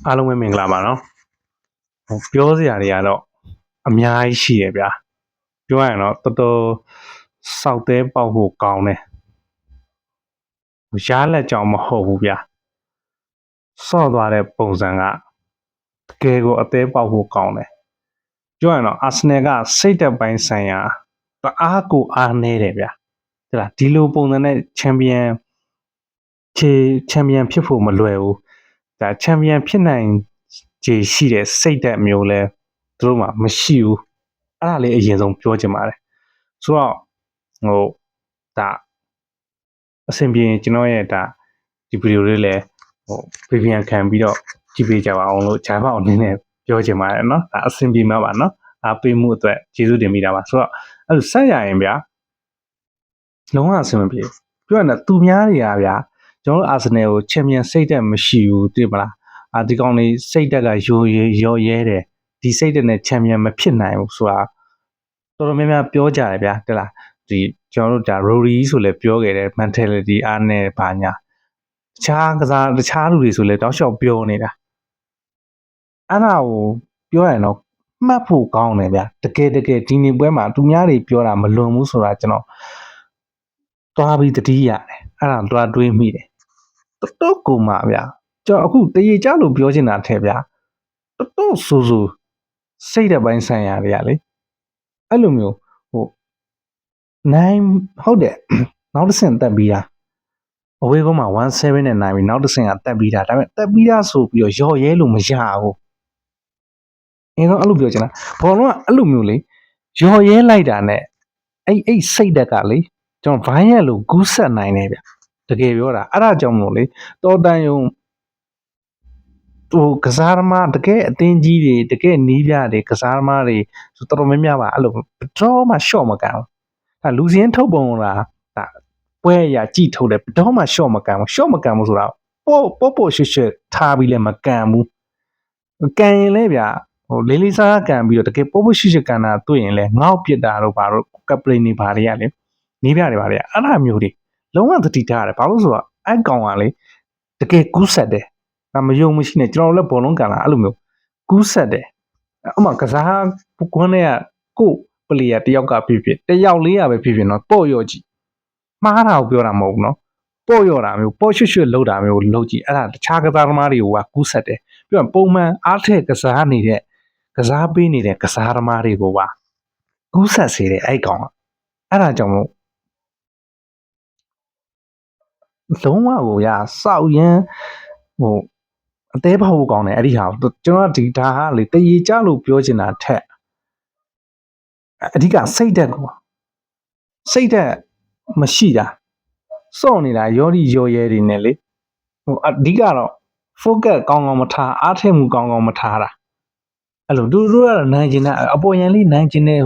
အားလုံးပဲမင်္ဂလာပါနော်ပြောစရာတွေကတော့အများကြီးရှိရဗျာပြောရရင်တော့တော်တော်စောက်သေးပေါက်ဖို့ကောင်းတယ်ရားလက်ကြောင်မဟုတ်ဘူးဗျာဆော့သွားတဲ့ပုံစံကတကယ်ကိုအသေးပေါက်ဖို့ကောင်းတယ်ပြောရရင်တော့အာဆင်နယ်ကစိတ်သက်ပိုင်းဆိုင်ရာတအားကိုအားနေတယ်ဗျာဟုတ်လားဒီလိုပုံစံနဲ့ချန်ပီယံဖြစ်ဖို့မလွယ်ဘူးဒါချန်ပီယံဖြစ်နိုင်ခြေရှိတဲ့စိတ်သက်မျိုးလဲသူတို့မှမရှိဘူးအဲ့ဒါလေးအရင်ဆုံးပြောချင်ပါတယ်ဆိုတော့ဒါအဆင်ပြေကျွန်တော်ရဲ့ဒါဒီဗီဒီယိုလေးလည်းVPN ခံပြီးတော့ကြည့်ပေးကြပါအောင်လို့ဂျာဖောက်အနေနဲ့ပြောချင်ပါတယ်เนาะဒါအဆင်ပြေမှာပါเนาะအားပေးမှုအတွက်ကျေးဇူးတင်မိတာပါဆိုတော့အဲ့လိုဆက်ရရင်ဗျာလုံးဝအဆင်မပြေပြောရရင်သူများတွေကဗျာကျွန်တော်တို့အာဆင်နယ်ကိုချန်ပီယံစိတ်သက်မရှိဘူးသိမလားဒီကောင်လေးစိတ်သက်ကရောရဲတယ်ဒီစိတ်သက်နဲ့ချန်ပီယံမဖြစ်နိုင်ဘူးဆိုတာတော်တော်များများပြောကြတယ်ဗျာတဲ့လားဒီကျွန်တော်တို့ဒါ Rory ဆိုလည်းပြောခဲ့တယ် mentality အားနဲ့ဘာညာတခြားလူတွေဆိုလည်းတောက်လျှောက်ပြောနေတာအဲ့ဒါကိုပြောရရင်တော့မှတ်ဖို့ကောင်းတယ်ဗျာတကယ်ဒီနေ့ပွဲမှာသူများတွေပြောတာမလွန်ဘူးဆိုတာကျွန်တော်သွားပြီးတတိရတယ်အဲ့ဒါသွားတွေးမိတယ်တော်ကိုမှဗျာကျွန်တော်အခုတရေကြလို့ပြောချင်တာထဲဗျာတော်ဆူစိတ်တဲ့ပိုင်းဆိုင်ရာတွေကလေအဲ့လိုမျိုးနိုင်ဟုတ်တယ်နောက်တစ်ဆင့်တက်ပြီးတာအဝေးကုန်းမှာ17နဲ့နိုင်ပြီးနောက်တစ်ဆင့်ကတက်ပြီးတာဒါပေမဲ့တက်ပြီးတာဆိုပြီးတော့ရော့ရဲလို့မရဘူးအင်းတော့အဲ့လိုပြောချင်တာဘောလုံးကအဲ့လိုမျိုးလေရော်ရဲလိုက်တာနဲ့အဲ့စိတ်တက်ကလေကျွန်တော်ဘိုင်းရက်လို့ကူးဆက်နိုင်တယ်ဗျတကယ်ပြောတာအဲ့ဒါကြောင့်မို့လေတော်တန်ယုံကစားသမားတကယ်အသင်းကြီးတွေတကယ်နီးပြတွေကစားသမားတွေဆိုတော်တော်များများပါအဲ့လိုတော့မှရှော့မကန်ဘူးအဲ့လူစင်းထုတ်ပုံလားဒါပွဲရကြည့်ထုတ်တယ်တော့မှရှော့မကန်ဘူးဆိုတာပေါ့ရွှတ်ထားပြီးလဲမကန်ဘူးကန်ရင်လဲဗျလေးစားကန်ပြီးတော့တကယ်ပေါ့ရွှတ်ကန်တာတွေ့ရင်လဲငေါ့ပစ်တာတော့ဘာလို့ကပလင်နေဘာတွေကလေနီးပြတွေဘာတွေကအဲ့ဒါမျိုးတွေလုံးဝသတိထားရတယ်ဘာလို့ဆိုတော့အဲ့ကောင်ကလေတကယ်ကူးဆက်တယ်ဒါမယုံမရှိနဲ့ကျွန်တော်လည်းဘောလုံးကန်လာအဲ့လိုမျိုးကူးဆက်တယ်ဥမာကစားကွန်းတွေကကိုပလီယာတယောက်ကဖြစ်တယောက်လေးရပဲဖြစ်နော်ပေါ့ရော့ကြည့်မှားတာကိုပြောတာမဟုတ်ဘူးနော်ပေါ့ရော့တာမျိုးပေါ့ရွှတ်လောက်တာမျိုးလောက်ကြည့်အဲ့ဒါတခြားကစားသမားတွေကကူးဆက်တယ်ပြီးတော့ပုံမှန်အားထက်ကစားနေတဲ့ကစားပေးနေတဲ့ကစားသမားတွေကိုပါကူးဆက်စေတယ်အဲ့ကောင်အဲ့ဒါကြောင့်မို့လုံးဝကိုရစောက်ရမ်းအသေးပေါက်ကောင်းတယ်အဲ့ဒီဟာကျွန်တော်ဒီဒါကလေတရေကြလို့ပြောချင်တာထက်အဓိကစိတ်သက်မရှိတာစော့နေတာရောရဲတွေနဲ့လေအဓိကတော့ focus ကောင်းမထားအားထည့်မှုကောင်းမထားတာအဲ့လိုသူတို့ကတော့နိုင်ကျင်တဲ့အပေါ်ယံလေးနိုင်ကျင်တဲ့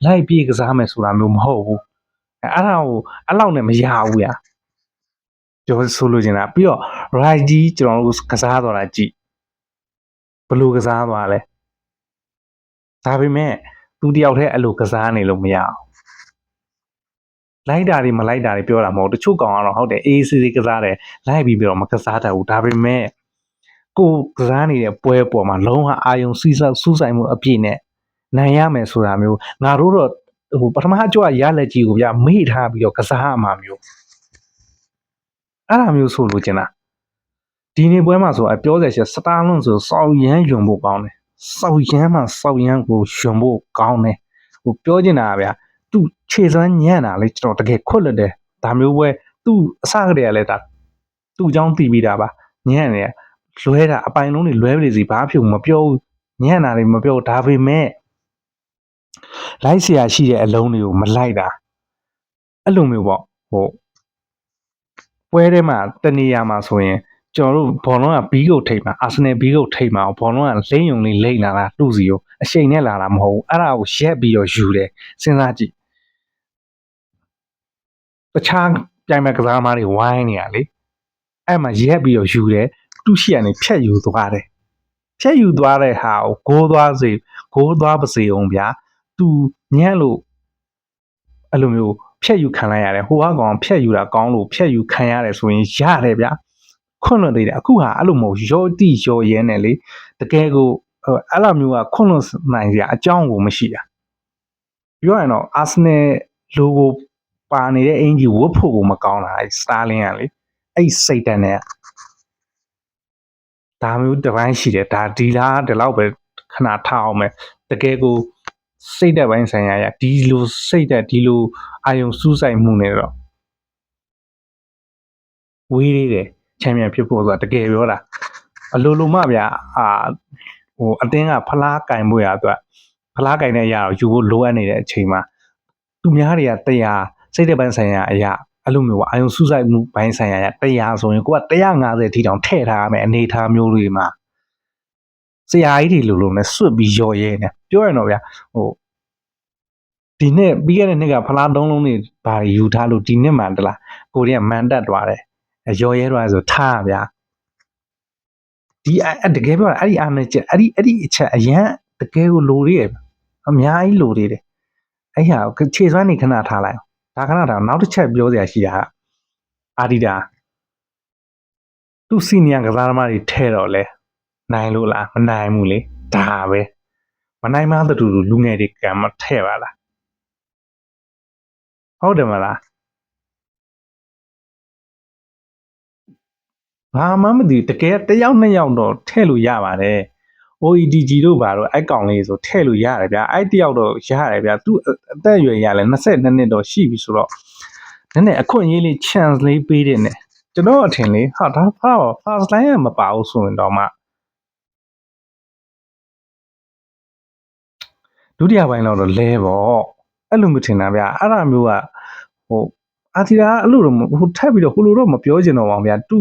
လိုက်ပြေးကစားမယ်ဆိုတာမျိုးမဟုတ်ဘူးအဲ့ဒါကိုအဲ့လောက်နဲ့မရဘူးဗျာပြောဆိုလို့ချင်တာပြီးတော့ right ကြီးကျွန်တော်တို့ကစားသွားတာကြည့်ဘယ်လိုကစားသွားလဲဒါပေမဲ့သူတယောက်တည်းအဲ့လိုကစားနေလို့မရအောင်လိုက်တာတွေမလိုက်တာတွေပြောတာမဟုတ်တချို့ကောင်ကတော့ဟုတ်တယ်အေးစီကစားတယ်လိုက်ပြီးတော့မကစားတတ်ဘူးဒါပေမဲ့ကိုကစားနေတဲ့ပွဲပေါ်မှာလုံးဝအာယုံစူးစိုက်မှုအပြည့်နဲ့နိုင်ရမယ်ဆိုတာမျိုးငါတို့တော့ပထမအကျော်ရလက်ကြီးကိုဗျာမေ့ထားပြီးတော့ကစားရမှာမျိုးအဲ့ဒါမျိုးဆိုလို့ကျင်တာဒီနေ့ပွဲမှာဆိုပြောစရာချက်စတားလုံးဆိုစောက်ရမ်းယွန်ဖို့ကောင်းတယ်စောက်ရမ်းကိုယွန်ဖို့ကောင်းတယ်ပြောချင်တာဗျာသူခြေစွမ်းညံ့တာလေကျွန်တော်တကယ်ခွတ်လက်တယ်ဒါမျိုးပွဲသူအစကတည်းကလည်းဒါသူ့အကြောင်းသိပြီးတာပါညံ့နေလွဲတာအပိုင်လုံးတွေလွဲပလေစီဘာဖြစ်မပြောဘူးညံ့တာတွေမပြောဒါပေမဲ့လိုက်เสียရှိတဲ့အလုံးတွေကိုမလိုက်တာအဲ့လိုမျိုးပေါ့ပွဲထဲမှာတနေရာမှာဆိုရင်ကျွန်တော်တို့ဘောလုံးကဘီးကုတ်ထိပ်မှာအာဆင်နယ်ဘီးကုတ်ထိပ်မှာဘောလုံးကလိမ့်ယုံလေးလိမ့်လာတာတူစီကိုအရှိန်နဲ့လာတာမဟုတ်ဘူးအဲ့ဒါကိုရက်ပြီးတော့ယူတယ်စဉ်းစားကြည့်တခြားပြိုင်မဲ့ကစားသမားတွေဝိုင်းနေရလေအဲ့မှာရက်ပြီးတော့ယူတယ်သူ့ရှိကနေဖြတ်ယူသွားတယ်ဖြတ်ယူသွားတဲ့ဟာကိုဂိုးသွားပါစေအောင်ဗျာသူညံ့လို့အဲ့လိုမျိုးဖြတ်ယူခံလိုက်ရတယ်ဟိုကောင်ဖြတ်ယူတာကောင်းလို့ဖြတ်ယူခံရတယ်ဆိုရင်ရတယ်ဗျာ ခွန့်လွတ်သေးတယ်အခုဟာအဲ့လိုမဟုတ်ရောတိရောရဲနဲ့လေတကယ်ကိုအဲ့လိုမျိုးကခွန့်လွတ်နိုင်စရာအကြောင်းကိုမရှိတာပြောရရင်တော့အာဆင်နယ်လိုဂိုပါနေတဲ့အင်ကြီးဝတ်ဖို့ကိုမကောင်းတာအဲ့စတာလင်းကလေအဲ့စိတ်တန်နဲ့ဒါမျိုးတစ်ပိုင်းရှိတယ်ဒါဒီလားဒီလောက်ပဲခဏထားအောင်မယ်တကယ်ကိုစိတ်သက်ပိုင်းဆိုင်ရာဒီလိုစိတ်သက်ဒီလိုအာယုံစူးစိုက်မှုနဲ့တော့ဝေးသေးတယ်ချန်ပီယံဖြစ်ဖို့ဆိုတာတကယ်ပြောတာအလိုလိုမှဗျာဟိုအတင်းကဖလားကင်ဖို့ရအတွက်ဖလားကင်တဲ့အရာကိုယူဖို့လိုအပ်နေတဲ့အချိန်မှာသူများတွေကတရားစိတ်သက်ပိုင်းဆိုင်ရာအရာအဲ့လိုမျိုးအာယုံစူးစိုက်မှုပိုင်းဆိုင်ရာတရားဆိုရင်ကိုက150ထိတောင်ထည့်ထားရမယ်အနေထားမျိုးတွေမှာဆရာကြီးတွေလိုနဲ့စွတ်ပြီးရော်ရဲနေပြောရတော့ဗျာဟိုဒီနှစ်ပြီးခဲ့တဲ့နှစ်ကဖလား3လုံးတွေဘာယူထားလို့ဒီနှစ်မှတလားကိုရီးယားမန်တက်သွားတယ်ရော်ရဲသွားဆိုထားဗျာဒီတကယ်ပြောအဲ့ဒီအားနဲ့ချက်အဲ့ဒီအချက်အရန်တကယ်ကိုလိုသေးတယ်အများကြီးလိုသေးတယ်အဲ့ဟာခြေစွမ်းနေခဏထားလိုက်ဒါခဏထားနောက်တစ်ချက်ပြောစရာရှိတာအာဒီတာသူ့စီနီယာကစားသမားတွေထဲတော့လဲနိုင်လို့လားမနိုင်ဘူးလေဒါပဲမနိုင်မှတူလူငယ်တွေကမထဲပါလားဟုတ်တယ်မလားဘာမှမသိတကယ်တယောက်နှစ်ယောက်တော့ထဲလို့ရပါတယ် OEDG တို့ဘာတော့အဲ့ကောင်လေးဆိုထဲလို့ရတယ်ဗျာအဲ့တယောက်တော့ရတယ်ဗျာသူအသက်အရွယ်ရလဲ22နှစ်တော့ရှိပြီဆိုတော့နည်းနည်းအခွင့်အရေးလေး chance လေးပေးတယ်နဲ့ကျွန်တော်အထင်လေးဟာဒါfirst line ကမပါဘူးဆိုရင်တော့မှဒုတိယပိုင်းတော့လဲပေါ့အဲ့လိုမျိုးထင်တာဗျာအဲ့ဒါမျိုးကဟိုအာတီရာအဲ့လိုတော့ဟိုထပ်ပြီးတော့ဟိုလိုတော့မပြောချင်တော့ပါဘူးဗျာသူ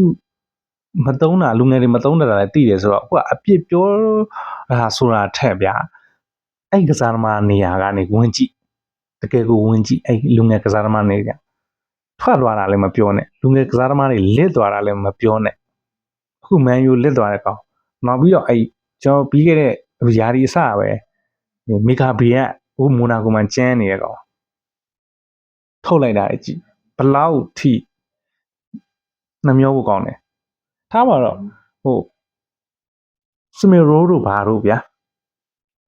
မသုံးတာလူငယ်တွေမသုံးတာလည်းသိတယ်ဆိုတော့အခုကအပြစ်ပြောတာဆိုတာထက်ဗျာအဲ့ကစားသမားနေရာကနေဝင်ကြည့်တကယ်ကိုဝင်ကြည့်အဲ့လူငယ်ကစားသမားနေကြထွက်သွားတာလည်းမပြောနဲ့လူငယ်ကစားသမားတွေလစ်သွားတာလည်းမပြောနဲ့အခုမန်ယူလစ်သွားတဲ့ကောင်နောက်ပြီးတော့အဲ့ကျွန်တော်ပြီးခဲ့တဲ့ယာဒီအစပဲမီဂါဘီကဟိုမိုနာကိုမှကျန်းနေတဲ့ကောင်ထုတ်လိုက်တာကြည့်ဘလောက်ထိနှမျောဖို့ကောင်းတယ်ထားပါတော့ဟိုစမီရိုးတို့ဘာတို့ဗျာ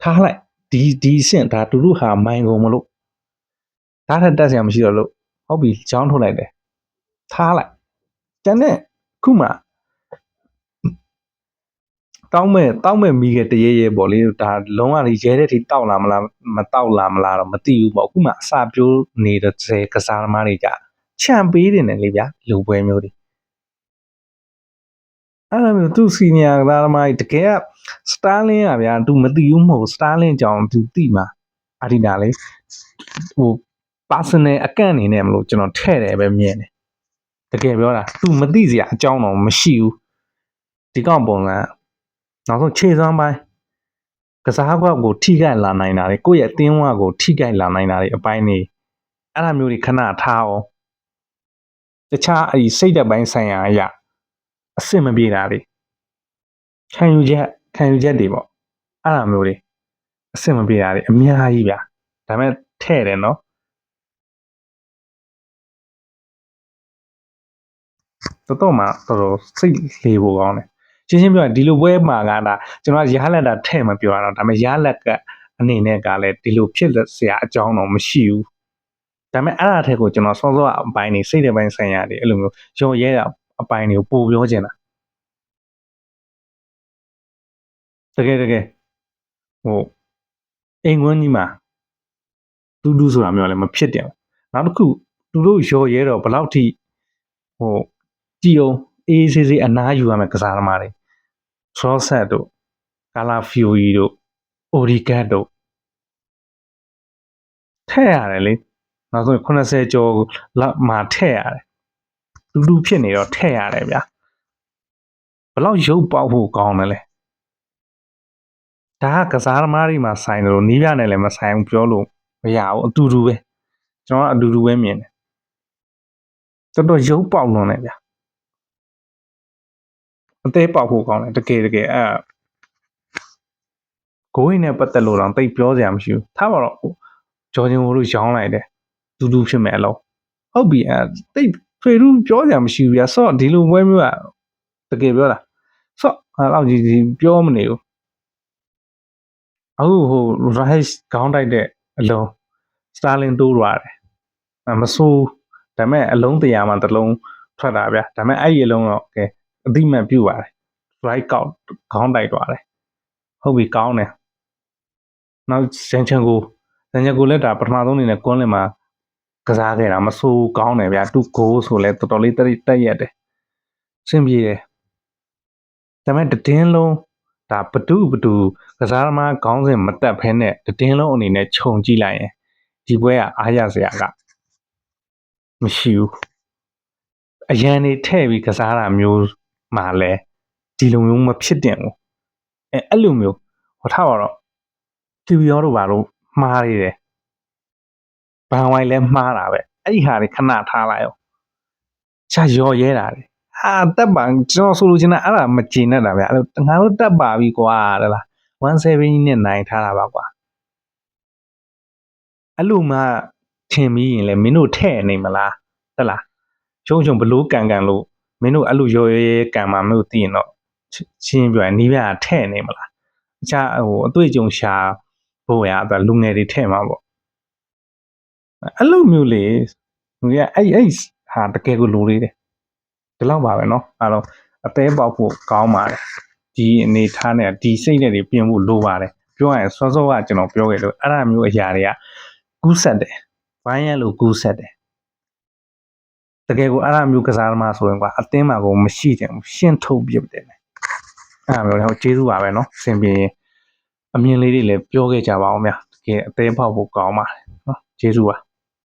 ထားလိုက်ဒီအဆင့်ဒါတူတူဟာမိုင်ကုန်မလို့ဒါထက်တက်စရာမရှိတော့လို့ဟုတ်ပြီချောင်းထုတ်လိုက်တယ်ထားလိုက်ကျန်တဲ့ခုမှတောင်းမဲ့မိခဲ့တရေရဲပေါ့လေဒါလုံးဝရဲတဲ့ထိတောက်လာမလားမတောက်လာမလားတော့မသိဘူးပေါ့အခုမှအစာပြိုးနေတဲ့ကစားသမားတွေကြချန်ပေးနေတယ်လေဗျာလူပွဲမျိုးတွေအဲ့လိုမျိုးသူစီနီယာကစားသမားကြီးတကယ်ကစတားလင်းอ่ะဗျာ तू မသိဘူးမဟုတ်စတားလင်းကြောင် तू သိမှာအာဒီနာလေဟို personal အကန့်အနေနဲ့မလို့ကျွန်တော်ထဲ့တယ်ပဲမြင်တယ်တကယ်ပြောတာ तू မသိစရာအကြောင်းတော့မရှိဘူးဒီကောင်ပုံကနောက်ဆုံးခြေစွမ်းပိုင်းကစားကွက်ကိုထိခိုက်လာနိုင်တာလေကိုယ့်ရဲ့အသင်းဝါကိုထိခိုက်လာနိုင်တာလေအပိုင်းနေအဲ့လိုမျိုးတွေခဏထားအောင်တခြားအဲ့ဒီစိတ်သက်ပိုင်းဆိုင်ရာအရာအဆင်မပြေတာလေခံယူချက်တွေပေါ့အဲ့လိုမျိုးတွေအဆင်မပြေတာလေအများကြီးဗျာဒါပေမဲ့ထဲ့တယ်နော်တော်မှတော်တော်စိတ်လေးဖို့ကောင်းတယ်ရှင်းပြောရင်ဒီလိုပွဲမှာကဒါကျွန်တော်ရားလက်တာထဲ့မပြောရတော့ဒါပေမဲ့ရားလက်ကအနေနဲ့ကလည်းဒီလိုဖြစ်စရာအကြောင်းတော့မရှိဘူးဒါပေမဲ့အဲ့ဒါထက်ကိုကျွန်တော်စောစောအပိုင်းနေစိတ်တဲ့ပိုင်းဆိုင်ရာတွေအဲ့လိုမျိုးရောရဲတာအပိုင်းတွေကိုပို့ပြောချင်တာတကယ်ဟိုအိမ်ဝန်းကြီးမှာတူတူဆိုတာမျိုးလည်းမဖြစ်တယ်နောက်တစ်ခုသူတို့ရောရဲတော့ဘယ်လောက်ထိဟိုကြည်အောင်အေးဆေးဆေးအနားယူရမယ်ကစားသမားတွေဆောဆက်တို့ကာလာဖီယိုရီတို့အိုရီကတ်တို့ထဲ့ရတယ်လေနောက်ဆုံး80ကျော်လောက်မှထဲ့ရတယ်တူတူဖြစ်နေတော့ထဲ့ရတယ်ဗျာဘယ်လောက်ရုပ်ပေါက်ဖို့ကောင်းတယ်လဲဒါကကစားသမားတွေမှာဆိုင်တယ်လို့နီးပြနဲ့လည်းမဆိုင်ဘူးပြောလို့မရဘူးအတူတူပဲကျွန်တော်ကအတူတူပဲမြင်တယ်တော်ရုပ်ပေါက်လွန်တယ်ဗျာအသေးပေါက်ဖို့ကောင်းတယ်တကယ်အဲ့ဂိုးရင်းနဲ့ပတ်သက်လို့တော့တိတ်ပြောစရာမရှိဘူးထားပါတော့ဂျော်ဂျင်ဝိုတို့ရောင်းလိုက်တယ်တူတူဖြစ်မယ်အလုံးဟုတ်ပြီတိတ်ဖေရူးပြောစရာမရှိဘူးဗျာဆော့ဒီလိုပွဲမျိုးက တကယ်ပြောတာဆော့အဲ့လောက်ကြီးပြောမနေဘူးအခုဟို Rice ခေါင်းတိုက်တဲ့အလုံး Starling တိုးသွားတယ်မဆိုးဒါပေမဲ့အလုံး100မှာတစ်လုံးထွက်တာဗျာဒါပေမဲ့အဲ့ဒီအလုံးတော့ကဲအတိမတ်ပြုတ်ပါတယ် Right ကောက်ခေါင်းတိုက်သွားတယ်ဟုတ်ပြီကောင်းတယ်နောက်ဇန်ချန်ကိုလည်းဒါပထမဆုံးအနေနဲ့ကွန်းလင်မှာကစားခဲ့တာမဆိုးကောင်းတယ်ဗျာသူ့ goal ဆိုလဲတော်တော်လေးတက်ရက်တယ်စင်ပြေတယ်ဒါပေမဲ့တည်င်းလုံးဒါဘဒုကစားသမားခေါင်းစဉ်မတက်ဖဲနဲ့တည်င်းလုံးအနေနဲ့ခြုံကြည့်လိုက်ရင်ဒီပွဲကအားရစရာကမရှိဘူးအရန်နေထဲ့ပြီးကစားတာမျိုးမှလဲဒီလိုမျိုးမဖြစ်တင်ဘူးအဲ့လိုမျိုးဟောထားပါတော့တီဗီရောတို့ဘာလို့မှားနေတယ်ဘန်ဝိုင်လဲမှားတာပဲအဲ့ဒီဟာတွေခဏထားလိုက်အောင်ရှာရော်ရဲတာလေတက်ပါကျွန်တော်ဆိုလိုချင်တာအဲ့ဒါမကျေနပ်တာဗျအဲ့လိုငါတို့တက်ပါပြီကွာဟဲ့လား170နဲ့နိုင်ထားတာပါကွာအဲ့လိုမှထင်ပြီးရင်လဲမင်းတို့ထဲ့နေမလားဟဲ့လားချုံဘလို့ကန်လို့မင်းတို့အဲ့လိုရော်ရဲကန်မှာမလို့သိရင်တော့ချင်းပြောရင်နီးပြထဲ့နေမလားတခြားဟိုအတွေ့အကြုံရှာဖို့ရအဲ့လူငယ်တွေထဲ့မှာပေါ့အဲ့လိုမျိုးလေဟိုကအဲ့ဟာတကယ်ကိုလိုလေးတယ်ဒီလောက်ပါပဲเนาะအဲ့တော့အသေးပေါက်ဖို့ကောင်းပါတယ်ဒီအနေထားနဲ့ဒီစိတ်နဲ့တွေပြင်ဖို့လိုပါတယ်ပြောရရင်စောစောကကျွန်တော်ပြောခဲ့လို့အဲ့ဒါမျိုးအရာတွေကကူးဆက်တယ်ဘိုင်းရလို့ကူးဆက်တယ်တကယ်ကိုအဲ့ဒါမျိုးကစားသမားဆိုရင်ကွာအသင်းမှာကိုမရှိတယ်ရှင်းထုတ်ပြတယ်အဲ့ဒါမျိုးလည်းကျေးဇူးပါပဲเนาะစင်ပြေအမြင်လေးတွေလည်းပြောခဲ့ကြပါအောင်ဗျာတကယ်အသေးပေါက်ဖို့ကောင်းပါတယ်เนาะကျေးဇူးပါ